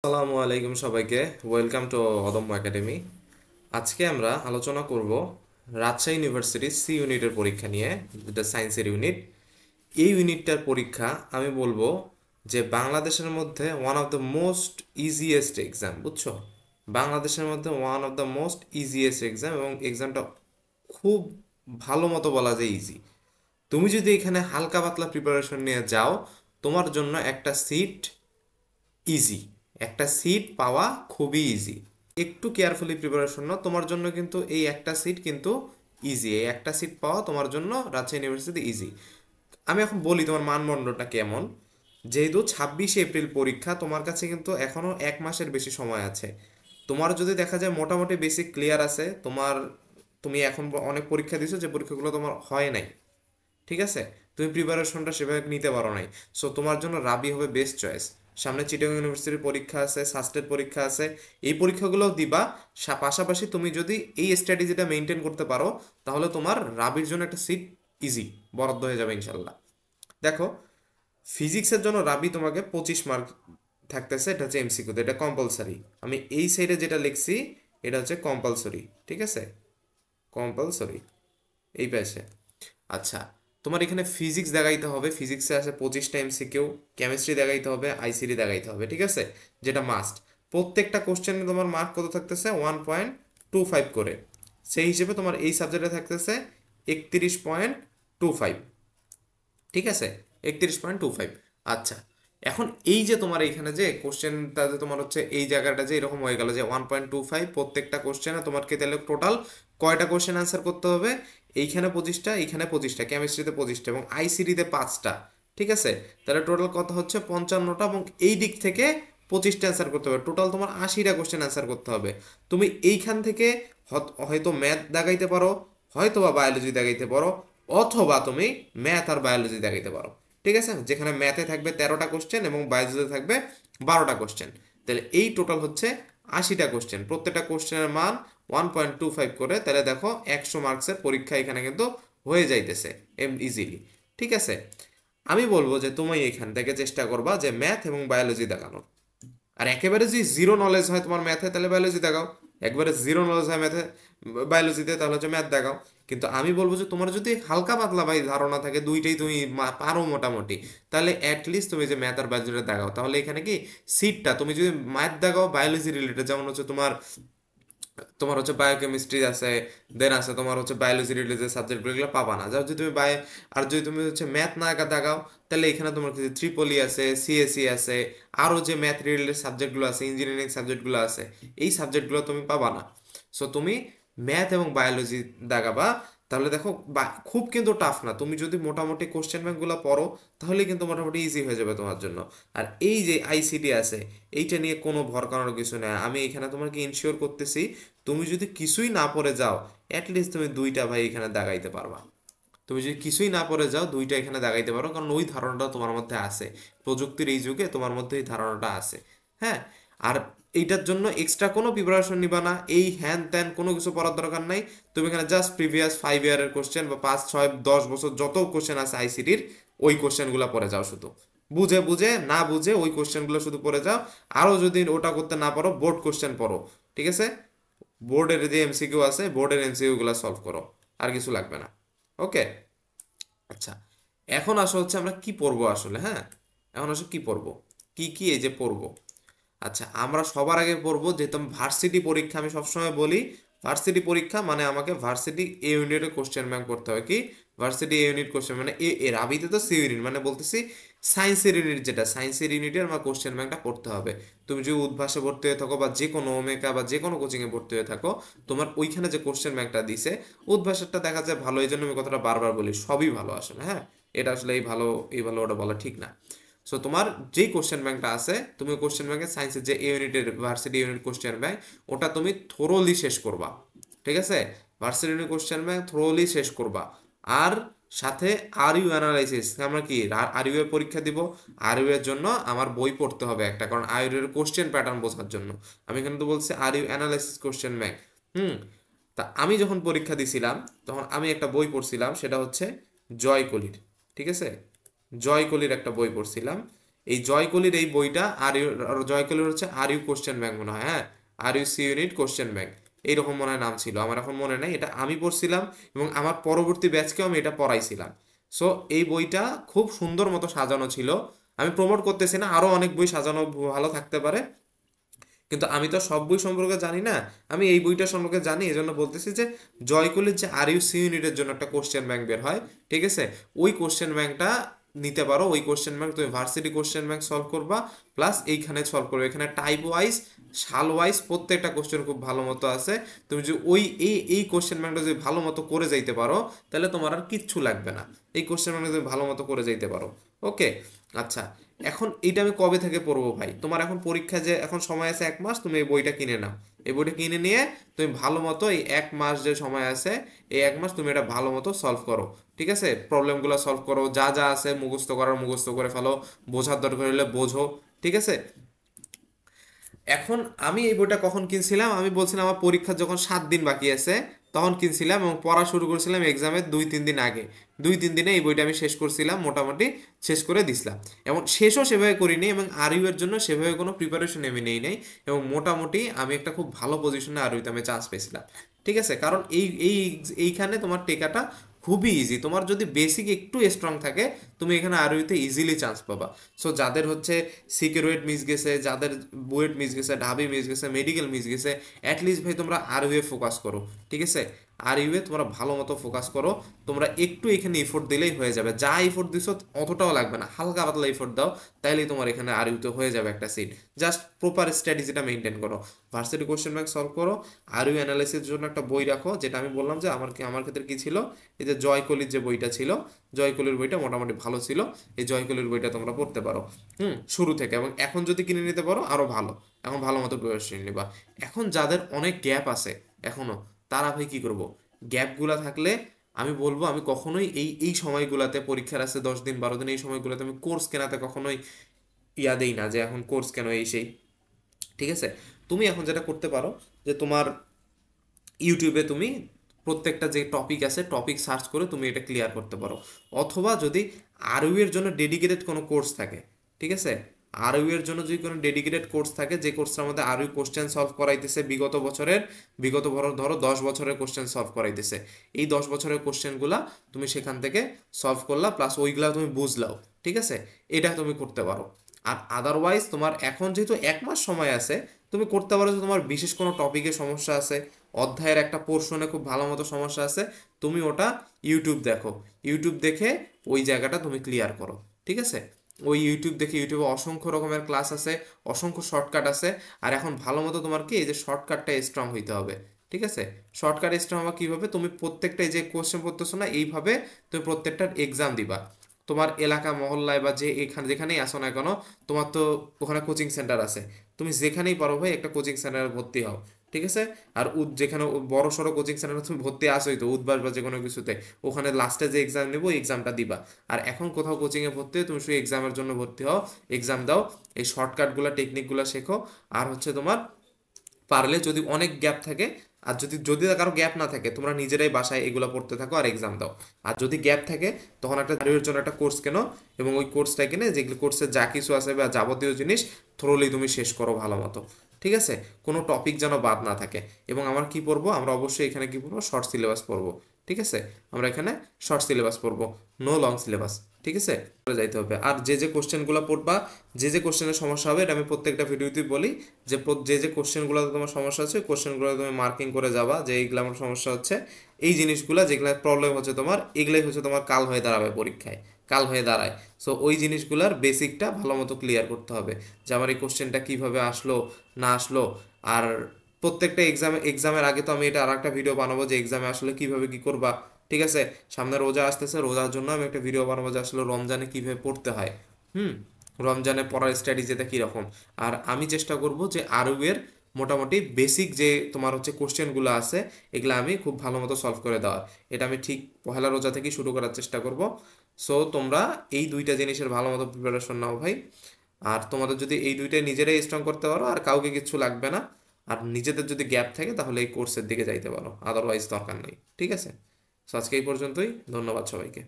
আসসালামু আলাইকুম সবাইকে। ওয়েলকাম টু অদম্য একাডেমি। আজকে আমরা আলোচনা করব রাজশাহী ইউনিভার্সিটির সি ইউনিটের পরীক্ষা নিয়ে, যেটা সায়েন্সের ইউনিট। এই ইউনিটটার পরীক্ষা আমি বলবো যে বাংলাদেশের মধ্যে one of the most easiest exam, বুঝছো? বাংলাদেশের মধ্যে one of the most easiest exam, এবং এক্সামটা খুব ভালো মতো বলা যায় ইজি। তুমি যদি এখানে হালকা পাতলা প্রিপারেশন নিয়ে যাও, তোমার জন্য একটা সিট ইজি, একটা সিট পাওয়া খুবই ইজি। একটু কেয়ারফুলি প্রিপারেশন নাও, তোমার জন্য কিন্তু এই একটা সিট কিন্তু ইজি। এই একটা সিট পাওয়া তোমার জন্য রাজশাহী ইউনিভার্সিটি ইজি। আমি এখন বলি তোমার মানদণ্ডটা কেমন। যেহেতু 26 এপ্রিল পরীক্ষা, তোমার কাছে কিন্তু এখনো 1 মাসের বেশি সময় আছে। তোমার যদি দেখা যায় মোটামুটি বেসিক ক্লিয়ার আছে, তুমি এখন অনেক পরীক্ষা দিছো যে পরীক্ষাগুলো তোমার হয় নাই, ঠিক আছে? তুমি প্রিপারেশনটা সেভাবে নিতে পারো নাই। সো তোমার জন্য রাবি হবে বেস্ট চয়েস। সামনে চিটাগং ইউনিভার্সিটির পরীক্ষা আছে, সাস্টের পরীক্ষা আছে, এই পরীক্ষাগুলোও দিবা। পাশাপাশি তুমি যদি এই স্ট্র্যাটেজিটা মেনটেন করতে পারো, তাহলে তোমার রাবির জন্য একটা সিট ইজি বরাদ্দ হয়ে যাবে ইনশাল্লাহ। দেখো, ফিজিক্সের জন্য রাবি তোমাকে 25 মার্ক থাকতেছে, এটা হচ্ছে এমসিকিউতে, এটা কম্পালসারি। আমি এই সাইডে যেটা লিখছি এটা হচ্ছে কম্পালসরি, ঠিক আছে? কম্পালসরি এই পাশে। আচ্ছা, তোমার এখানে ফিজিক্স দেখাইতে হবে, ফিজিক্সে আছে 25টা এমসিকিউ। কেমিস্ট্রি দেখাইতে হবে, আইসিডি দেখাইতে হবে, ঠিক আছে? যেটা মাস্ট। প্রত্যেকটা কোশ্চেনে তোমার মার্ক কত থাকতেছে? 1.25 করে। সেই হিসেবে তোমার এই সাবজেক্টে থাকতেছে 31.25, ঠিক আছে? 31.25। আচ্ছা, এখন এই যে তোমার এইখানে যে কোশ্চেনটা যে তোমার হচ্ছে এই জায়গাটা যে এরকম হয়ে গেল যে 1.25 প্রত্যেকটা কোশ্চেনে, তোমাকে তাহলে টোটাল কয়টা কোশ্চেন অ্যান্সার করতে হবে? এইখানে 25টা, এইখানে 25টা, কেমিস্ট্রিতে 25টা এবং আইসিডিতে 5টা, ঠিক আছে? তাহলে টোটাল কত হচ্ছে? 55টা, এবং এই দিক থেকে 25টা অ্যান্সার করতে হবে। টোটাল তোমার 80টা কোশ্চেন অ্যান্সার করতে হবে। তুমি এইখান থেকে হয়তো ম্যাথ দাগাইতে পারো, হয়তো বা বায়োলজি দাগাইতে পারো, অথবা তুমি ম্যাথ আর বায়োলজি দেখাইতে পারো, ঠিক আছে? যেখানে ম্যাথে থাকবে 13টা কোশ্চেন এবং বায়োলজিতে থাকবে 12টা কোশ্চেন। তাহলে এই টোটাল হচ্ছে 80টা কোশ্চেন, প্রত্যেকটা কোশ্চেনের মান 1.25 করে। তাহলে দেখো 100 মার্কসের পরীক্ষা এখানে কিন্তু হয়ে যাইতেছে ইজিলি, ঠিক আছে? আমি বলবো যে তুমি এখান থেকে চেষ্টা করবা যে ম্যাথ এবং বায়োলজি দেখানোর। আর একেবারে যদি জিরো নলেজ হয় তোমার ম্যাথে, তাহলে বায়োলজি দেখাও। একবারে জিরো নলেজ হয় ম্যাথে, বায়োলজিতে, তাহলে হচ্ছে ম্যাথ দেখাও। কিন্তু আমি বলবো যে তোমার যদি হালকা পাতলা ভাই ধারণা থাকে, দুইটাই তুমি পারো মোটামুটি, তাহলে অ্যাটলিস্ট তুমি যে ম্যাথ আর বায়োলজিটা দেখাও। তাহলে এখানে কি সিটটা, তুমি যদি ম্যাথ দেখাও বায়োলজি রিলেটেড, যেমন হচ্ছে তোমার তোমার হচ্ছে বায়োকেমিস্ট্রি আছে, দেন আছে তোমার হচ্ছে বায়োলজি রিলেটেড সাবজেক্টগুলো, এগুলো পাবা না। যাও যদি তুমি আর যদি তুমি হচ্ছে ম্যাথ না দেখাও, তাহলে এখানে তোমার কিছু ট্রিপলি আছে, সিএসসি আছে, আরও যে ম্যাথ রিলেটেড সাবজেক্টগুলো আছে, ইঞ্জিনিয়ারিং সাবজেক্টগুলো আছে, এই সাবজেক্টগুলো তুমি পাবা না। সো তুমি ম্যাথ এবং বায়োলজি দেখাবা। তাহলে দেখো খুব কিন্তু টাফ না, তুমি যদি মোটামুটি কোশ্চেন ব্যাংকগুলো পড়ো, তাহলে কিন্তু মোটামুটি ইজি হয়ে যাবে তোমার জন্য। আর এই যে আইসিটি আছে, এইটা নিয়ে কোনো ভর করানোর কিছু নেই। আমি এখানে তোমাকে ইনশিওর করতেছি, তুমি যদি কিছুই না পড়ে যাও, অ্যাটলিস্ট তুমি দুইটা ভাই এখানে দাগাইতে পারবা। তুমি যদি কিছুই না পড়ে যাও, দুইটা এখানে দাগাইতে পারো, কারণ ওই ধারণাটা তোমার মধ্যে আছে। প্রযুক্তির এই যুগে তোমার মধ্যে এই ধারণাটা আছে, হ্যাঁ। আর এইটার জন্য এক্সট্রা কোনো প্রিপারেশন নিবা না, এই হ্যান ত্যান কোনো কিছু পড়ার দরকার নাই। তুমি এখানে জাস্ট প্রিভিয়াস 5 ইয়ারের কোশ্চেন বা 5, 6, 10 বছর যত কোশ্চেন আছে আইসিটির, ওই কোশ্চেনগুলো পড়ে যাও শুধু। বুঝে বুঝে না বুঝে ওই কোশ্চেনগুলো শুধু পড়ে যাও। আরও যদি ওটা করতে না পারো, বোর্ড কোশ্চেন পড়ো, ঠিক আছে? বোর্ডের যে এমসিকিউ আছে, বোর্ডের এমসিকিউগুলো সলভ করো, আর কিছু লাগবে না। ওকে, আচ্ছা। এখন আসো হচ্ছে আমরা কি পড়বো আসলে, হ্যাঁ। এখন আসো কি পড়বো, কি কি এই যে পড়বো। আচ্ছা, আমরা সবার আগে পড়বো, যেহেতু ভার্সিটি পরীক্ষা, আমি সবসময় বলি ভার্সিটি পরীক্ষা মানে আমাকে ভার্সিটি এ ইউনিটের কোশ্চেন ব্যাংক পড়তে হবে। কি ভার্সিটি এ ইউনিট কোশ্চেন মানে এর আবিতে তো সি ইউনিট, মানে বলতেছি সায়েন্সের ইউনিট, যেটা সায়েন্সের ইউনিটের আমার কোশ্চেন ব্যাংকটা পড়তে হবে। তুমি যদি উদ্ভাসে ভর্তি হয়ে থাকো বা যে কোনো ওমেকা বা যে কোনো কোচিংয়ে ভর্তি হয়ে থাকো, তোমার ওইখানে যে কোশ্চেন ব্যাংকটা দিছে, উদ্ভাসেরটা দেখা যায় ভালো, এই জন্য আমি কথাটা বারবার বলি সবই ভালো আসলে, হ্যাঁ। এটা আসলে এই ভালো ওটা বলা ঠিক না। সো তোমার যেই কোশ্চেন ব্যাংকটা আছে, তুমি কোশ্চেন ব্যাংকে সায়েন্সের যে ইউনিটের ভার্সিটি ইউনিট কোশ্চেন ব্যাংক, ওটা তুমি থোরোলি শেষ করবা, ঠিক আছে? ভার্সিটি ইউনিট কোশ্চেন ব্যাংক থোরোলি শেষ করবা। আর সাথে আর ইউ অ্যানালাইসিস, আমরা কি আর ইউ এর পরীক্ষা দিব, আর ইউ এর জন্য আমার বই পড়তে হবে একটা, কারণ আর ইউ এর কোশ্চেন প্যাটার্ন বোঝার জন্য। আমি কিন্তু বলছি R U analysis question bank. হুম। তা আমি যখন পরীক্ষা দিছিলাম, তখন আমি একটা বই পড়ছিলাম, সেটা হচ্ছে জয় কলির, ঠিক আছে? জয় কলির একটা বই পড়ছিলাম। এই জয়কলির এই বইটা আর জয়কলির হচ্ছে আর ইউ কোশ্চেন ব্যাংক মনে হয়, হ্যাঁ, আর U C unit question bank, এইরকম মনে হয় নাম ছিল, আমার এখন মনে নেই। এটা আমি পড়ছিলাম এবং আমার পরবর্তী ব্যাচকেও আমি এটা পড়াইছিলাম। সো এই বইটা খুব সুন্দর মতো সাজানো ছিল। আমি প্রমোট করতেছি না, আরও অনেক বই সাজানো ভালো থাকতে পারে, কিন্তু আমি তো সব বই সম্পর্কে জানি না, আমি এই বইটা সম্পর্কে জানি, এই জন্য বলতেছি যে জয়কুলির যে আর ইউ সি ইউনিটের জন্য একটা কোশ্চেন ব্যাংক বের হয়, ঠিক আছে, ওই কোশ্চেন ব্যাংকটা নিতে পারো। ওই কোশ্চেন ব্যাংক তুমি ভার্সিটি কোশ্চেন ব্যাংক সলভ করবা, প্লাস এইখানে সলভ করবে, এখানে টাইপ ওয়াইজ সাল ওয়াইজ প্রত্যেকটা কোশ্চেন খুব ভালো মতো আছে। তুমি যদি ওই এই কোশ্চেন ব্যাংকটা যদি ভালো মতো করে যাইতে পারো, তাহলে তোমার আর কিচ্ছু লাগবে না। এই কোশ্চেন ব্যাংকটা তুমি ভালো মতো করে যাইতে পারো। ওকে, আচ্ছা, এখন এইটা আমি কবে থেকে পড়বো ভাই? তোমার এখন পরীক্ষা যে এখন সময় আছে 1 মাস, তুমি এই বইটা কিনে নাও। এই বইটা কিনে নিয়ে তুমি ভালো মতো এই 1 মাস যে সময় আছে, এই 1 মাস তুমি এটা ভালো মতো সলভ করো, ঠিক আছে, প্রবলেমগুলো সলভ করো, যা যা আছে মুখস্থ করার মুখস্থ করে ফেলো, বোঝার দরকার হলে বোঝো, ঠিক আছে। এখন আমি এই বইটা কখন কিনছিলাম? আমি বলছিলাম আমার পরীক্ষার যখন 7 দিন বাকি আছে তখন কিনছিলাম, এবং পড়া শুরু করেছিলাম এক্সামের 2-3 দিন আগে। 2-3 দিনে এই বইটা আমি শেষ করছিলাম, মোটামুটি শেষ করে দিছিলাম। এবং শেষও সেভাবে করিনি, এবং আরইউ এর জন্য সেভাবে কোনো প্রিপারেশন আমি নেই নাই, এবং মোটামুটি আমি একটা খুব ভালো পজিশনে আরইউতে আমি চান্স পেয়েছিলাম, ঠিক আছে। কারণ এইখানে তোমার টেকাটা খুবই ইজি। তোমার যদি বেসিক একটু স্ট্রং থাকে, তুমি এখানে আরইউতে ইজিলি চান্স পাবা। সো যাদের হচ্ছে সিকিউরিট মিস গেছে, যাদের বুয়েট মিস গেছে, ঢাবি মিস গেছে, মেডিকেল মিস গেছে, অ্যাটলিস্ট ভাই তোমরা আরইউয়ে ফোকাস করো, ঠিক আছে। আরইউয়ে তোমরা ভালো মতো ফোকাস করো। তোমরা একটু এখানে এফোর্ট দিলেই হয়ে যাবে, যা এফোর্ট দিছো অতটাও লাগবে না, হালকা পাতলা এফোর্ট দাও, তাইলেই তোমার এখানে আরইউতে হয়ে যাবে একটা সিট। জাস্ট প্রপার স্ট্র্যাটেজিটা মেনটেন করো, ভার্সিটি কোশ্চেন ব্যাংক সলভ করো, আরইউ অ্যানালাইসিসের জন্য একটা বই রাখো, যেটা আমি বললাম যে আমার ক্ষেত্রে কি ছিল, এই যে জয়কলির যে বইটা ছিল, জয়কলির বইটা মোটামুটি ভালো ছিল, এই জয়কলির বইটা তোমরা পড়তে পারো শুরু থেকে। এবং এখন যদি কিনে নিতে পারো আরো ভালো, এখন ভালো মতো প্রিপারেশন নিবা। এখন যাদের অনেক গ্যাপ আছে এখনো, তারা ভাই কি করবো? গ্যাপগুলা থাকলে আমি বলবো, আমি কখনোই এই সময়গুলাতে, পরীক্ষার আছে 10 দিন 12 দিন, এই সময়গুলোতে আমি কোর্স কেনাতে কখনোই ইয়া দেই না যে এখন কোর্স কেন এই সেই, ঠিক আছে। তুমি এখন যেটা করতে পারো, যে তোমার ইউটিউবে তুমি প্রত্যেকটা যে টপিক আছে, টপিক সার্চ করে তুমি এটা ক্লিয়ার করতে পারো। অথবা যদি আরইউ এর জন্য ডেডিকেটেড কোনো কোর্স থাকে, ঠিক আছে, আরইউ এর জন্য যদি কোনো ডেডিকেটেড কোর্স থাকে, যে কোর্সটার মধ্যে আরইউ কোশ্চেন সলভ করাইতেছে বিগত বছরের, ধরো 10 বছরের কোশ্চেন সলভ করাইতেছে, এই 10 বছরের কোশ্চেনগুলা তুমি সেখান থেকে সলভ করলা, প্লাস ওইগুলা তুমি বুঝলাও, ঠিক আছে, এটা তুমি করতে পারো। আর আদারওয়াইজ তোমার এখন যেহেতু 1 মাস সময় আছে, তুমি করতে পারো যে তোমার বিশেষ কোনো টপিকে সমস্যা আছে, অধ্যায়ের একটা পোর্শনে খুব ভালো মতো সমস্যা আছে, তুমি ওটা ইউটিউব দেখো, ইউটিউব দেখে ওই জায়গাটা তুমি ক্লিয়ার করো, ঠিক আছে। ওই ইউটিউব দেখে, ইউটিউবে অসংখ্য রকমের ক্লাস আছে, অসংখ্য শর্টকাট আছে। আর এখন ভালো মতো তোমার কি এই যে শর্টকাটটা স্ট্রং হইতে হবে, ঠিক আছে। শর্টকাট স্ট্রং হওয়া কীভাবে? তুমি প্রত্যেকটা এই যে কোশ্চেন পড়তেছো না, এইভাবে তুমি প্রত্যেকটার এক্সাম দিবা। তোমার এলাকা মহল্লায় বা যে এখানে যেখানেই আসো না কেন, তোমার তো ওখানে কোচিং সেন্টার আছে, তুমি যেখানেই পারো ভাই একটা কোচিং সেন্টারে ভর্তি হও, ঠিক আছে। আর যেখানে বড় সড়ো কোচিং সেন্টারে তুমি ভর্তি আসোই তো, উদ্বাস বা যে কোনো কিছুতে, ওখানে লাস্টে যে এক্সাম নেবো এক্সামটা দিবা। আর এখন কোথাও কোচিংয়ে ভর্তি হয়ে তুমি শুধু এক্সামের জন্য ভর্তি হও, এক্সাম দাও, এই শর্টকাটগুলো টেকনিকগুলো শেখো। আর হচ্ছে তোমার পারলে যদি অনেক গ্যাপ থাকে, আর যদি যদি কারো গ্যাপ না থাকে, তোমরা নিজেরাই বাসায় এগুলো পড়তে থাকো আর এক্সাম দাও। আর যদি গ্যাপ থাকে, তখন একটা এর জন্য একটা কোর্স কেনো, এবং ওই কোর্সটা কিনে যেগুলো কোর্সের যা কিছু আছে বা যাবতীয় জিনিস থ্রোলি তুমি শেষ করো ভালো মতো, ঠিক আছে। কোনো টপিক যেন বাদ না থাকে। এবং আমরা কি পড়বো? আমরা অবশ্যই এখানে কি পড়বো? শর্ট সিলেবাস পড়বো, ঠিক আছে। আমরা এখানে শর্ট সিলেবাস পড়বো, নো লং সিলেবাস, ঠিক আছে, করে যাইতে হবে। আর যে যে কোশ্চেনগুলো পড়বা, যে যে কোশ্চেনের সমস্যা হবে, এটা আমি প্রত্যেকটা ভিডিওতেই বলি, যে যে যে কোশ্চেনগুলোতে তোমার সমস্যা আছে, কোশ্চেনগুলো তুমি মার্কিং করে যাবা, যে এইগুলো আমার সমস্যা হচ্ছে, এই জিনিসগুলো যেগুলো প্রবলেম হচ্ছে তোমার, এগুলাই হচ্ছে তোমার কাল হয়ে দাঁড়াবে পরীক্ষায়, কাল হয়ে দাঁড়ায়। সো ওই জিনিসগুলোর বেসিকটা ভালো মতো ক্লিয়ার করতে হবে, যে আমার এই কোশ্চেনটা কীভাবে আসলো না আসলো। আর প্রত্যেকটা এক্সামের আগে তো আমি এটা আর একটা ভিডিও বানাবো, যে এক্সামে আসলে কীভাবে কী করবা, ঠিক আছে। সামনে রোজা আসতেছে, রোজার জন্য আমি একটা ভিডিও বানাবো যে আসলে রমজানে কীভাবে পড়তে হয়, হুম, রমজানে পড়ার স্ট্র্যাটেজিটা কীরকম। আর আমি চেষ্টা করব যে আরইউ এর মোটামুটি বেসিক যে তোমার হচ্ছে কোশ্চেনগুলো আছে, এগুলো আমি খুব ভালো মতো সলভ করে দেওয়ার, এটা আমি ঠিক পহেলা রোজা থেকেই শুরু করার চেষ্টা করব। সো তোমরা এই দুইটা জিনিসের ভালো মতো প্রিপারেশন নাও ভাই। আর তোমাদের যদি এই দুইটাই নিজেরাই স্ট্রং করতে পারো, আর কাউকে কিচ্ছু লাগবে না। আর নিজেদের যদি গ্যাপ থাকে, তাহলে এই কোর্সের দিকে যাইতে পারো, আদারওয়াইজ দরকার নেই, ঠিক আছে। সো আজকে এই পর্যন্তই, ধন্যবাদ সবাইকে।